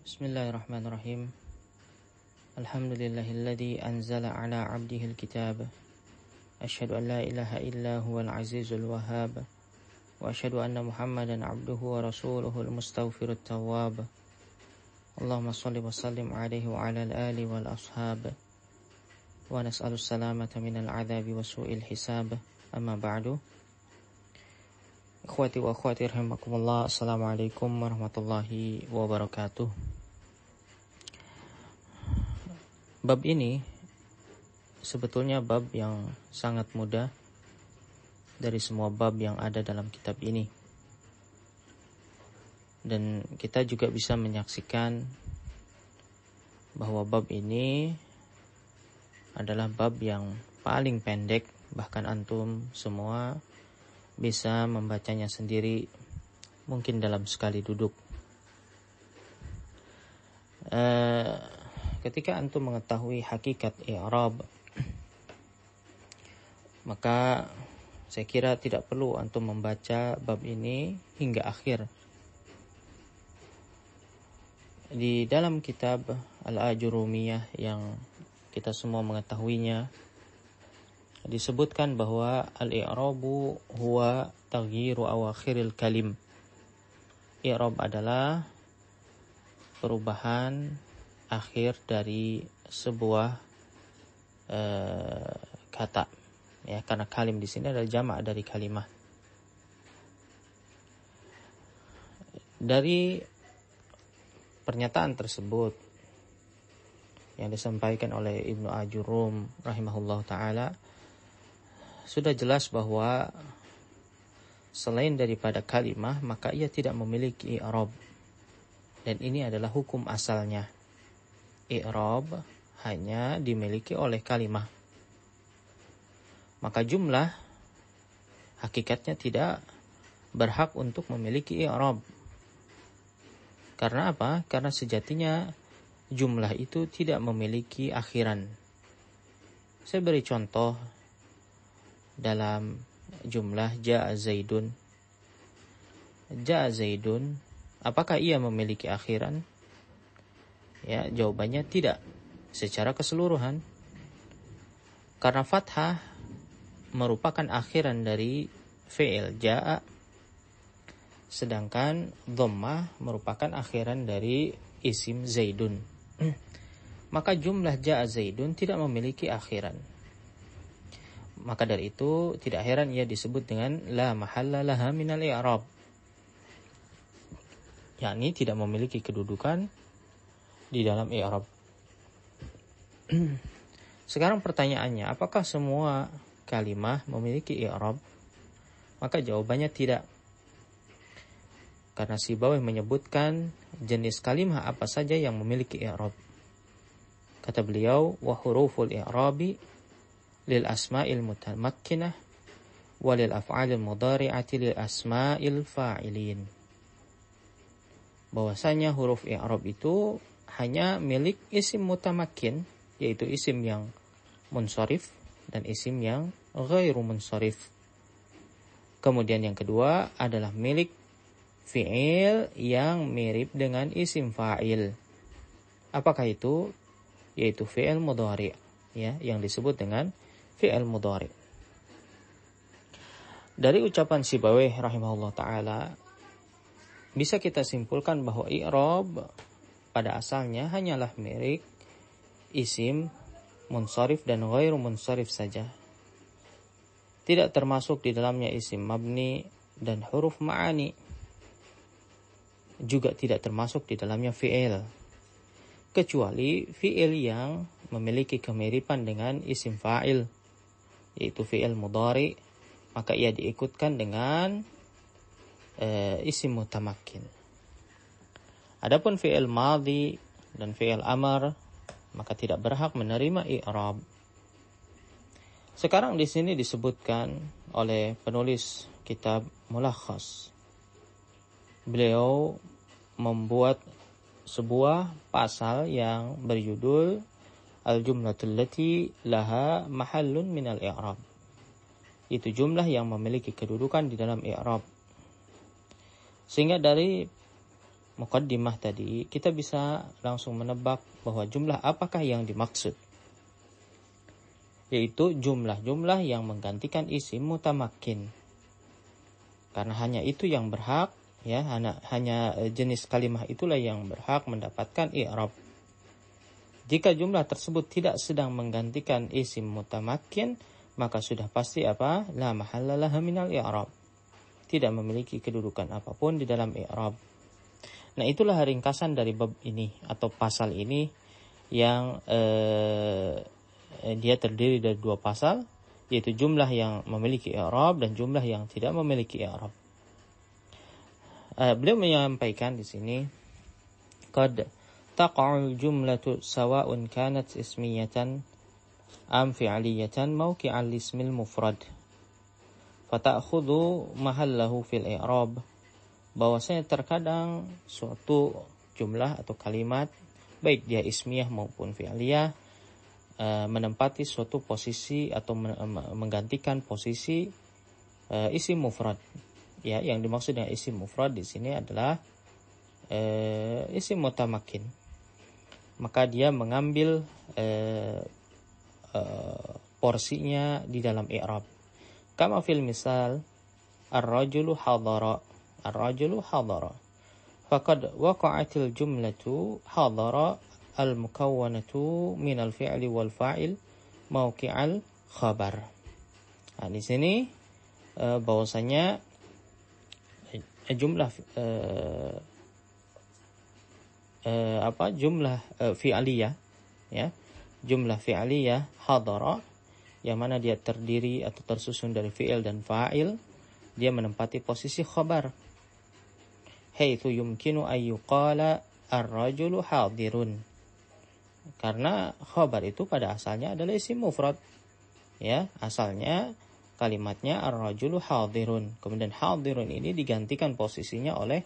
Bismillahirrahmanirrahim. Alhamdulillahilladzi anzala ala 'abdihil kitab. Asyhadu an la ilaha illa huwal azizul wahhab. Wa asyhadu anna Muhammadan 'abduhu wa rasuluhul mustaghfirut tawwab. Allahumma shalli wa sallim 'alaihi wa 'alal ali wal ashab. Wa nas'alus salamata minal 'adzabi wa su'il hisab. Amma ba'du. Ikhwati wa akhwati rahimakumullah. Assalamualaikum warahmatullahi wabarakatuh. Bab ini sebetulnya bab yang sangat mudah dari semua bab yang ada dalam kitab ini. Dan kita juga bisa menyaksikan bahwa bab ini adalah bab yang paling pendek, bahkan antum semua bisa membacanya sendiri mungkin dalam sekali duduk. Ketika antum mengetahui hakikat i'rab, maka saya kira tidak perlu antum membaca bab ini hingga akhir. Di dalam kitab Al-Ajurumiyah yang kita semua mengetahuinya, disebutkan bahwa al-i'rabu huwa taghyiru awakhiril kalim. I'rab adalah perubahan akhir dari sebuah kata, ya, karena kalim di sini adalah jamak dari kalimah. Dari pernyataan tersebut yang disampaikan oleh Ibnu Ajurum rahimahullah ta'ala, sudah jelas bahwa selain daripada kalimah maka ia tidak memiliki i'rab. Dan ini adalah hukum asalnya. I'rab hanya dimiliki oleh kalimah. Maka jumlah hakikatnya tidak berhak untuk memiliki i'rab. Karena apa? Karena sejatinya jumlah itu tidak memiliki akhiran. Saya beri contoh dalam jumlah ja'a Zaidun. Ja'a Zaidun, apakah ia memiliki akhiran? Ya, jawabannya tidak secara keseluruhan. Karena fathah merupakan akhiran dari fi'il ja'a, sedangkan dhammah merupakan akhiran dari isim Zaidun. Maka jumlah ja'a Zaidun tidak memiliki akhiran. Maka dari itu tidak heran ia disebut dengan la mahalla laha minal i'rab, yakni tidak memiliki kedudukan di dalam i'rab. Sekarang pertanyaannya, apakah semua kalimah memiliki i'rab? Maka jawabannya tidak. Karena Sibawayh menyebutkan jenis kalimah apa saja yang memiliki i'rab. Kata beliau, wa huruful i'rabi lil asma'il mutamakkinah wa lil af'alil mudhari'ati lil asma'il fa'ilin. Bahwasanya huruf i'rab itu hanya milik isim mutamakkin, yaitu isim yang munsharif dan isim yang ghairu munsharif. Kemudian yang kedua adalah milik fi'il yang mirip dengan isim fa'il. Apakah itu? Yaitu fi'il mudhari', ya, yang disebut dengan fi'il mudhari'. Dari ucapan Sibawayh rahimahullah ta'ala bisa kita simpulkan bahwa i'rab pada asalnya hanyalah milik isim munsharif dan ghairu munsharif saja. Tidak termasuk di dalamnya isim mabni dan huruf ma'ani. Juga tidak termasuk di dalamnya fi'il, kecuali fi'il yang memiliki kemiripan dengan isim fa'il, yaitu fi'il mudhari', maka ia diikutkan dengan isim mutamakkin. Adapun fi'il madhi dan fi'il amar maka tidak berhak menerima i'rab. Sekarang di sini disebutkan oleh penulis kitab Mulakhas. Beliau membuat sebuah pasal yang berjudul Al-jumlatul lati laha mahallun minal i'rab. Itu jumlah yang memiliki kedudukan di dalam i'rab. Sehingga dari muqaddimah tadi, kita bisa langsung menebak bahwa jumlah apakah yang dimaksud, yaitu jumlah-jumlah yang menggantikan isim mutamakin. Karena hanya itu yang berhak, ya, hanya jenis kalimah itulah yang berhak mendapatkan i'rab. Jika jumlah tersebut tidak sedang menggantikan isim mutamakin, maka sudah pasti apa? La mahalla laha minal i'rab. Tidak memiliki kedudukan apapun di dalam i'rab. Nah, itulah ringkasan dari bab ini atau pasal ini yang dia terdiri dari 2 pasal, yaitu jumlah yang memiliki i'rab dan jumlah yang tidak memiliki i'rab. Beliau menyampaikan di sini, qad taqa'ul jumlatu sawa'un kanat ismiyatan am fi'liyatan mawqi'al ismil mufrad fata'khudhu mahallahu fil i'rab. Bahwasanya terkadang suatu jumlah atau kalimat, baik dia ismiyah maupun fi'liyah, menempati suatu posisi atau menggantikan posisi isim mufrad. Ya, yang dimaksud dengan isim mufrad di sini adalah isim mutamakin. Maka dia mengambil porsinya di dalam i'rab. Kama fil misal ar-rajulu hadara. Ar-rajulu hadara. Faqad waqa'atil jumlatu hadara al-mukawwanatu minal fi'li wal fa'il mawqi'al khabar. Nah, di sini bahwasanya jumlah jumlah fi'liyah, ya, jumlah fi'liyah hadara, yang mana dia terdiri atau tersusun dari fi'il dan fa'il, dia menempati posisi khabar. Haitsu yumkinu ayyuqala ar-rajulu hadirun. Karena khabar itu pada asalnya adalah isim mufrad. Ya, asalnya kalimatnya ar-rajulu hadirun. Kemudian hadirun ini digantikan posisinya oleh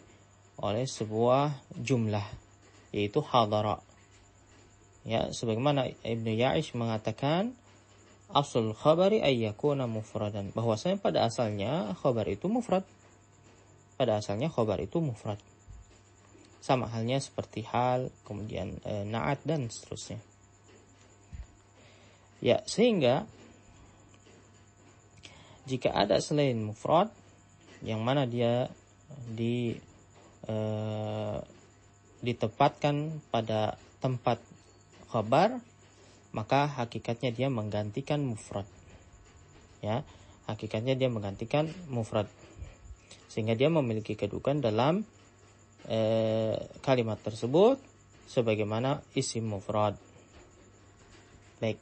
sebuah jumlah, yaitu hadara. Ya, sebagaimana Ibnu Ya'ish mengatakan aslul khabari ayyakuna mufradan, bahwasanya pada asalnya khabar itu mufrad. Pada asalnya khabar itu mufrad. Sama halnya seperti hal, kemudian na'at dan seterusnya. Ya, sehingga jika ada selain mufrad yang mana dia ditempatkan pada tempat khabar, maka hakikatnya dia menggantikan mufrad. Ya, hakikatnya dia menggantikan mufrad. Sehingga dia memiliki kedudukan dalam kalimat tersebut sebagaimana isim mufrad. Baik.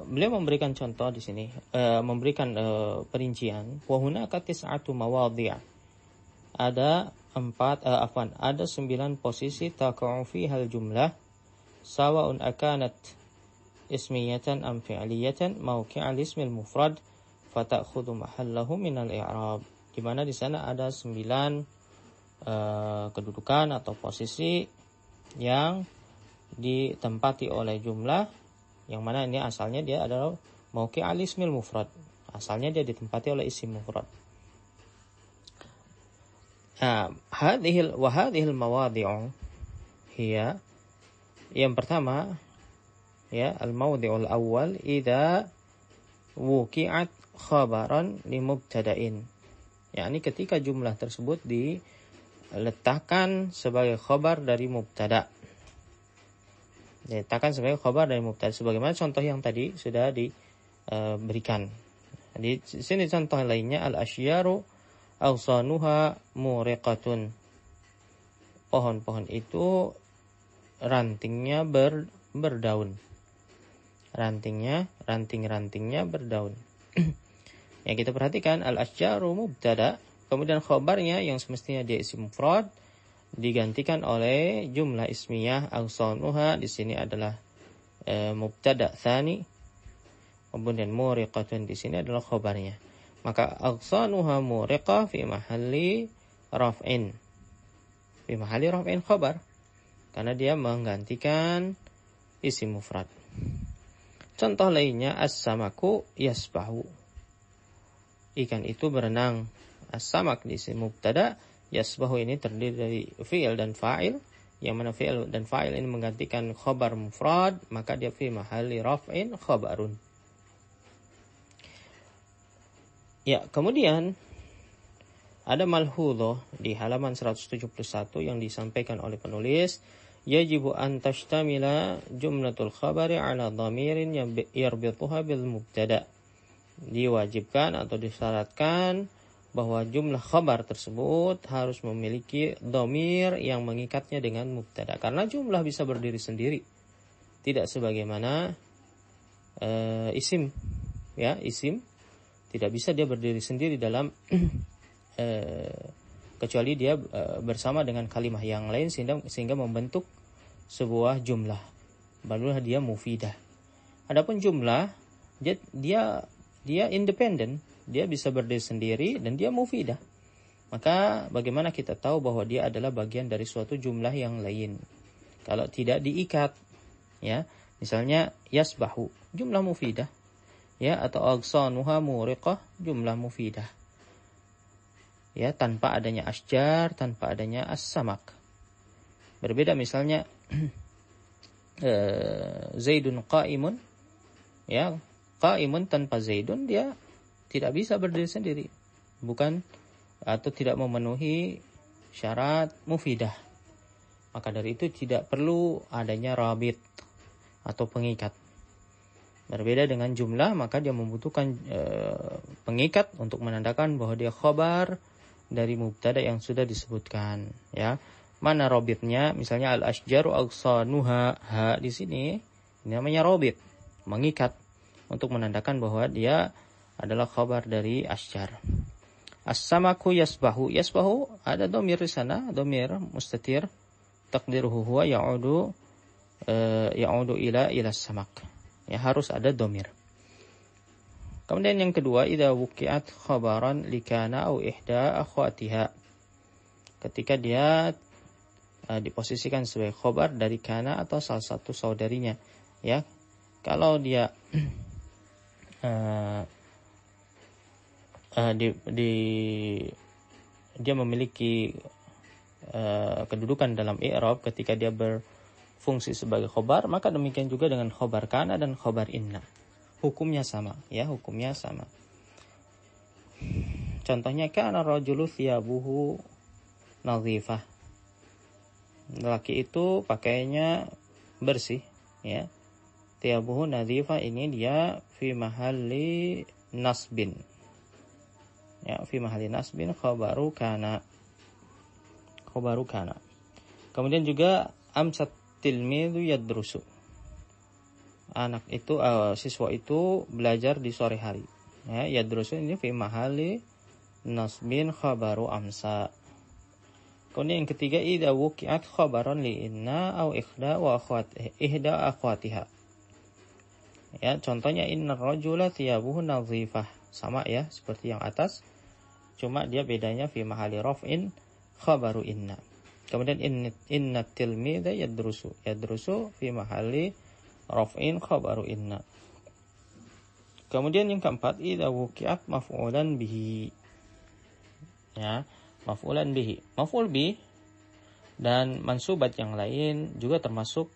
Beliau memberikan contoh di sini, memberikan perincian. Wa hunaka tis'atu mawadhi'. Ada 9 posisi taqa'u fihal jumlah sawa'un akanat ismiyatan am fi'liyatan mawqi'al ismil mufrad fata'khudhu mahallahu minal i'rab. Di mana di sana ada 9 kedudukan atau posisi yang ditempati oleh jumlah, yang mana ini asalnya dia adalah mawqi'al ismil mufrad. Asalnya dia ditempati oleh isim mufrad. Hadhil mawadhi'u hiya, yang pertama, ya, al-mawdhi'ul awwal idza wuqi'at khabaran li mubtada'in. yakni ketika jumlah tersebut diletakkan sebagai khabar dari mubtada. Diletakkan sebagai khabar dari mubtada, sebagaimana contoh yang tadi sudah diberikan. Di sini contoh lainnya, al-asyaru awsanuha muriqatun. Pohon-pohon itu rantingnya berdaun. Ranting-rantingnya berdaun. Yang kita perhatikan, al-asyaru mubtada, kemudian khabarnya yang semestinya dia isim mufrad digantikan oleh jumlah ismiyah awsanuha, di sini adalah mubtada tsani, kemudian muriqatun di sini adalah khabarnya. Maka awsanuha muriqah fi mahalli raf'in. Fi mahalli raf'in khabar, karena dia menggantikan isim mufrad. Contoh lainnya, as-samaku yasbahu. Ikan itu berenang. As-samak di sini mubtada, Yasbahu ini terdiri dari fi'il dan fa'il, yang mana fi'il dan fa'il ini menggantikan khabar mufrad, maka dia fi mahalli raf'in khabarun. Ya, kemudian ada malhudhah di halaman 171 yang disampaikan oleh penulis, yajibu an tashtamila jumlatul khabari ala dhamirin yarbituha bil mubtada. Diwajibkan atau disyaratkan bahwa jumlah khabar tersebut harus memiliki dhamir yang mengikatnya dengan mubtada, karena jumlah bisa berdiri sendiri, tidak sebagaimana isim. Ya, isim tidak bisa dia berdiri sendiri dalam kecuali dia bersama dengan kalimah yang lain sehingga membentuk sebuah jumlah, barulah dia mufidah. Adapun jumlah dia independen, dia bisa berdiri sendiri dan dia mufidah. Maka bagaimana kita tahu bahwa dia adalah bagian dari suatu jumlah yang lain kalau tidak diikat? Ya, misalnya yasbahu, jumlah mufidah. Ya, atau agsanuha muriqah, jumlah mufidah. Ya, tanpa adanya asjar, tanpa adanya as-samak. Berbeda misalnya Zaidun qa'imun. Ya, qa'imun tanpa Zaidun dia tidak bisa berdiri sendiri. Bukan atau tidak memenuhi syarat mufidah. Maka dari itu tidak perlu adanya rabit atau pengikat. Berbeda dengan jumlah, maka dia membutuhkan pengikat untuk menandakan bahwa dia khabar dari mubtada yang sudah disebutkan. Ya, mana robitnya? Misalnya al-ashjaru agsanuha, ha di sini ini namanya robit, mengikat untuk menandakan bahwa dia adalah khabar dari ashjar. As-samaku yasbahu, yasbahu ada dhamir di sana, dhamir mustatir, taqdiruhu huwa ya'udu ila samak. Ya, harus ada dhamir. Kemudian yang kedua, idza wuqi'at khabaran likana au ihda akhwatiha. Ketika dia diposisikan sebagai khabar dari kana atau salah satu saudarinya. Ya, kalau dia dia memiliki kedudukan dalam i'rab ketika dia berfungsi sebagai khabar, maka demikian juga dengan khabar kana dan khabar inna. Hukumnya sama, ya, hukumnya sama. Contohnya kana rajulu thiyabuhu nadhifah. Laki itu pakaiannya bersih, ya. Thiyabuhu nadhifah ini dia fi mahalli nasbin. Ya, fi mahalli nasbin khabaru kana. Khabaru kana. Kemudian juga amsat tilmidhu yadrusu. Anak itu siswa itu belajar di sore hari. Ya, yadrusu ini fi mahalli nasbin khabaru amsa. Kemudian yang ketiga, idza wuqi'at khabaran li inna au ihda akhwatiha. Ya, contohnya innar rajula thiyabuhu nadhifah. Sama ya, seperti yang atas. Cuma dia bedanya fi mahalli raf'in khabaru inna. Kemudian inna tilmidha yadrusu. Yadrusu fi mahalli raf'in khabaru inna. Kemudian yang keempat, idza wuqi'at maf'ulan bihi. Ya, maf'ulan bihi. Maf'ul bih dan mansubat yang lain juga termasuk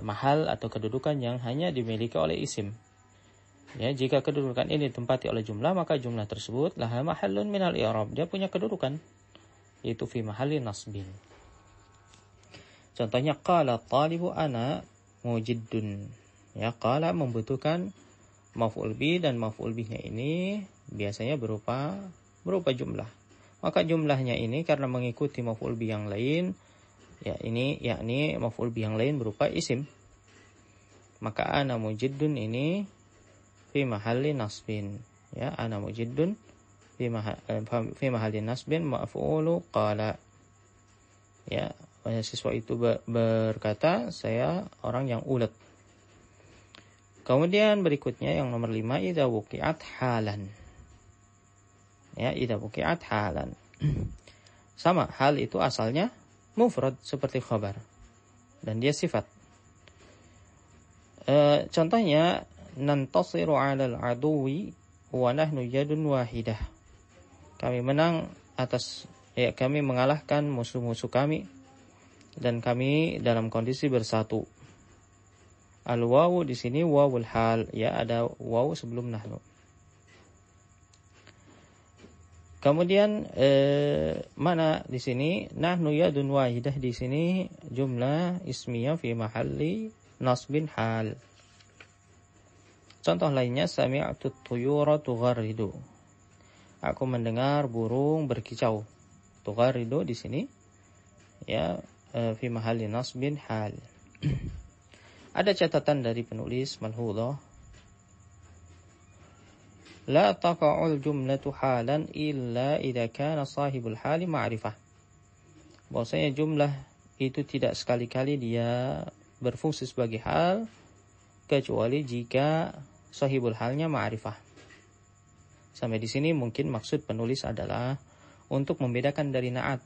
mahal atau kedudukan yang hanya dimiliki oleh isim. Ya, jika kedudukan ini ditempati oleh jumlah, maka jumlah tersebut laha mahallun minal i'rab. Dia punya kedudukan, yaitu fi mahalli nasbin. Contohnya qala talibu ana mujiddun. Ya, qala membutuhkan maf'ul bi dan maf'ul bihnya ini biasanya berupa jumlah. Maka jumlahnya ini karena mengikuti maf'ul bi yang lain, ya ini yakni maf'ul bi yang lain berupa isim. Maka ana mujiddun ini fi mahalli nasbin. Ya, ana mujiddun fi mahalli nasbin maf'ulu qala. Ya, siswa itu berkata, saya orang yang ulet. Kemudian berikutnya yang nomor 5, idza wuqi'at halan. Ya, idza wuqi'at halan. Sama, hal itu asalnya mufrad seperti khabar dan dia sifat. Contohnya nantasiru 'alal aduwi wa nahnu yadun wahidah. Kami menang kami mengalahkan musuh-musuh kami dan kami dalam kondisi bersatu. Al-wawu di sini wawul hal, ya, ada wawu sebelum nahnu. Kemudian mana di sini nahnu yadun wahidah, di sini jumlah ismiyah fi mahalli nasbin hal. Contoh lainnya sami'tu tuyura tugharridu. Aku mendengar burung berkicau. Tugharridu di sini ya fi mahalli nasbin hal. Ada catatan dari penulis malhudhah. La taqa'ul jumlatu halan illa idza kana sahibul hali ma'rifah. Bahwasanya jumlah itu tidak sekali-kali dia berfungsi sebagai hal kecuali jika sahibul halnya ma'rifah. Sampai di sini mungkin maksud penulis adalah untuk membedakan dari na'at.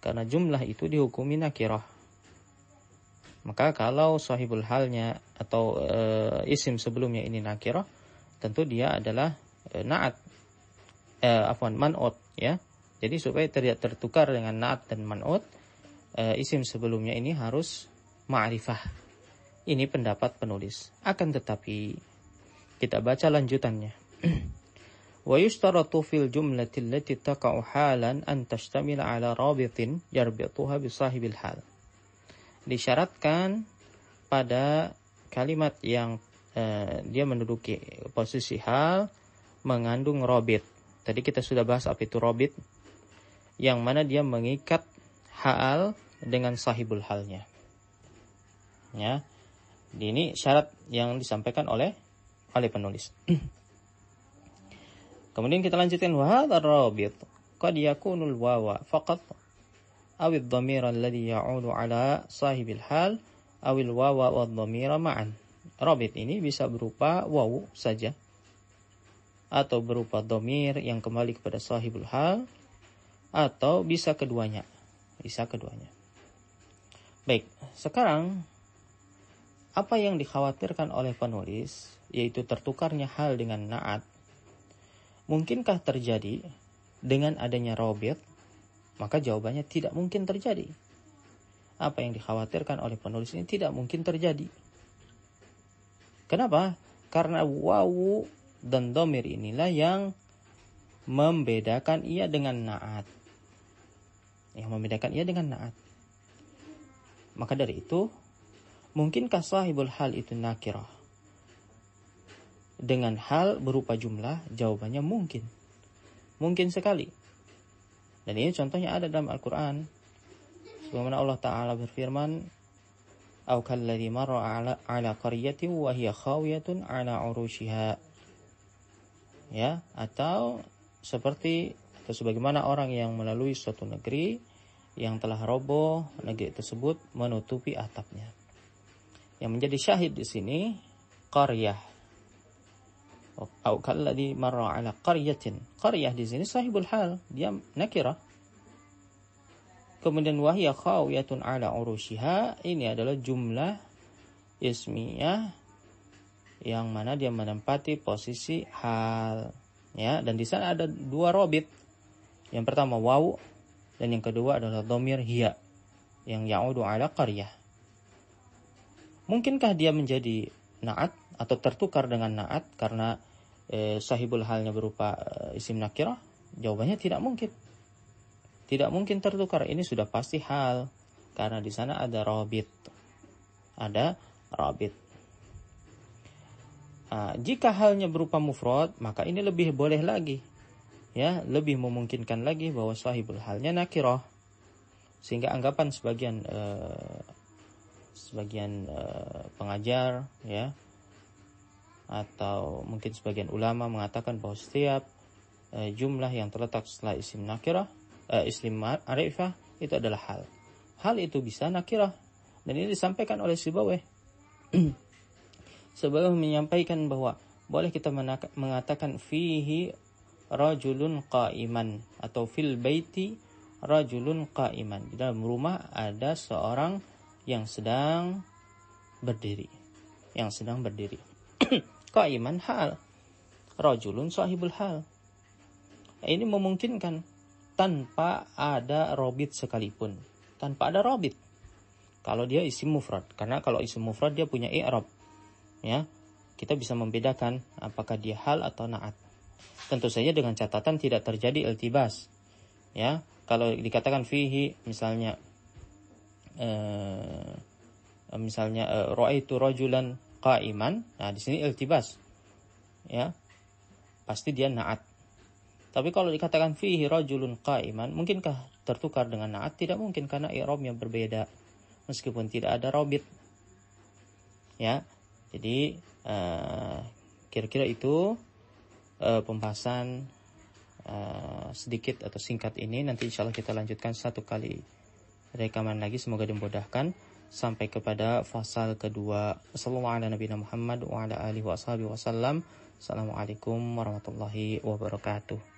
Karena jumlah itu dihukumi nakirah. Maka kalau sahibul halnya atau isim sebelumnya ini nakirah, tentu dia adalah na'at, man'ut, ya. Jadi supaya tidak tertukar dengan na'at dan man'ut, isim sebelumnya ini harus ma'rifah. Ini pendapat penulis. Akan tetapi kita baca lanjutannya. Wa yushtaratu fil jumlati allati taqa'u halan an tashtamila ala rabitin yarbituha bi sahibil hal. Disyaratkan pada kalimat yang dia menduduki posisi hal mengandung robit. Tadi kita sudah bahas apa itu robit, yang mana dia mengikat hal dengan sahibul halnya. Ya, ini syarat yang disampaikan oleh penulis. Kemudian kita lanjutkan wa hadzal rabit qad yakunul wawa faqat awid dhamir alladhi ya'udu ala sahibil hal awil wawa wad dhamira ma'an. Rabit ini bisa berupa wawu saja atau berupa dhamir yang kembali kepada sahibul hal, atau bisa keduanya. Baik, sekarang apa yang dikhawatirkan oleh penulis, yaitu tertukarnya hal dengan na'at, mungkinkah terjadi dengan adanya rabit? Maka jawabannya tidak mungkin terjadi. Apa yang dikhawatirkan oleh penulis ini tidak mungkin terjadi. Kenapa? Karena wawu dan dhamir inilah yang membedakan ia dengan na'at. Maka dari itu, mungkinkah sahibul hal itu nakirah dengan hal berupa jumlah? Jawabannya mungkin. Mungkin sekali. Dan ini contohnya ada dalam Al-Quran. Sebagaimana Allah Ta'ala berfirman, Au kalladhi marra ala qaryatin wa hiya khawiyatun ala urushiha. Ya, atau sebagaimana orang yang melalui suatu negeri yang telah roboh, negeri tersebut menutupi atapnya. Yang menjadi syahid di sini qaryah. Au kalladhi marra ala qaryatin. Qaryah di sini sahibul hal, dia nakirah. Kemudian wahya khawiyatun ala urushiha, ini adalah jumlah ismiyah yang mana dia menempati posisi hal, ya. Dan di sana ada dua robit. Yang pertama wawu dan yang kedua adalah dhamir hiya yang ya'udu ala qaryah. Mungkinkah dia menjadi na'at atau tertukar dengan na'at karena sahibul halnya berupa isim nakirah? Jawabannya tidak mungkin. Tidak mungkin tertukar. Ini sudah pasti hal karena di sana ada rabit. Jika halnya berupa mufrad, maka ini lebih boleh lagi. Ya, lebih memungkinkan lagi bahwa sahibul halnya nakirah. Sehingga anggapan sebagian pengajar, ya, atau mungkin sebagian ulama mengatakan bahwa setiap jumlah yang terletak setelah isim nakirah, isim ma'rifah itu adalah hal. Hal itu bisa nakirah, dan ini disampaikan oleh Sibawayh. Sibawayh menyampaikan bahwa boleh kita mengatakan fihi rajulun qa'iman atau fil baiti rajulun qa'iman. Di dalam rumah ada seorang yang sedang berdiri. Qa'iman hal. Rajulun sahibul hal. Ini memungkinkan tanpa ada robit sekalipun. Tanpa ada robit. Kalau dia isim mufrad. Karena kalau isim mufrad dia punya i'rab. Ya, kita bisa membedakan apakah dia hal atau na'at. Tentu saja dengan catatan tidak terjadi iltibas. Ya, kalau dikatakan fihi misalnya ra'aitu rajulan qa'iman, nah di sini iltibas. Ya. Pasti dia na'at. Tapi kalau dikatakan fihi rajulun qa'iman, mungkinkah tertukar dengan na'at? Tidak mungkin karena i'rabnya berbeda meskipun tidak ada robit. Ya. Jadi kira-kira itu pembahasan sedikit atau singkat ini. Nanti insya Allah kita lanjutkan satu kali rekaman lagi, semoga dimudahkan sampai kepada fasal kedua. Wassalamualaikum warahmatullahi wabarakatuh.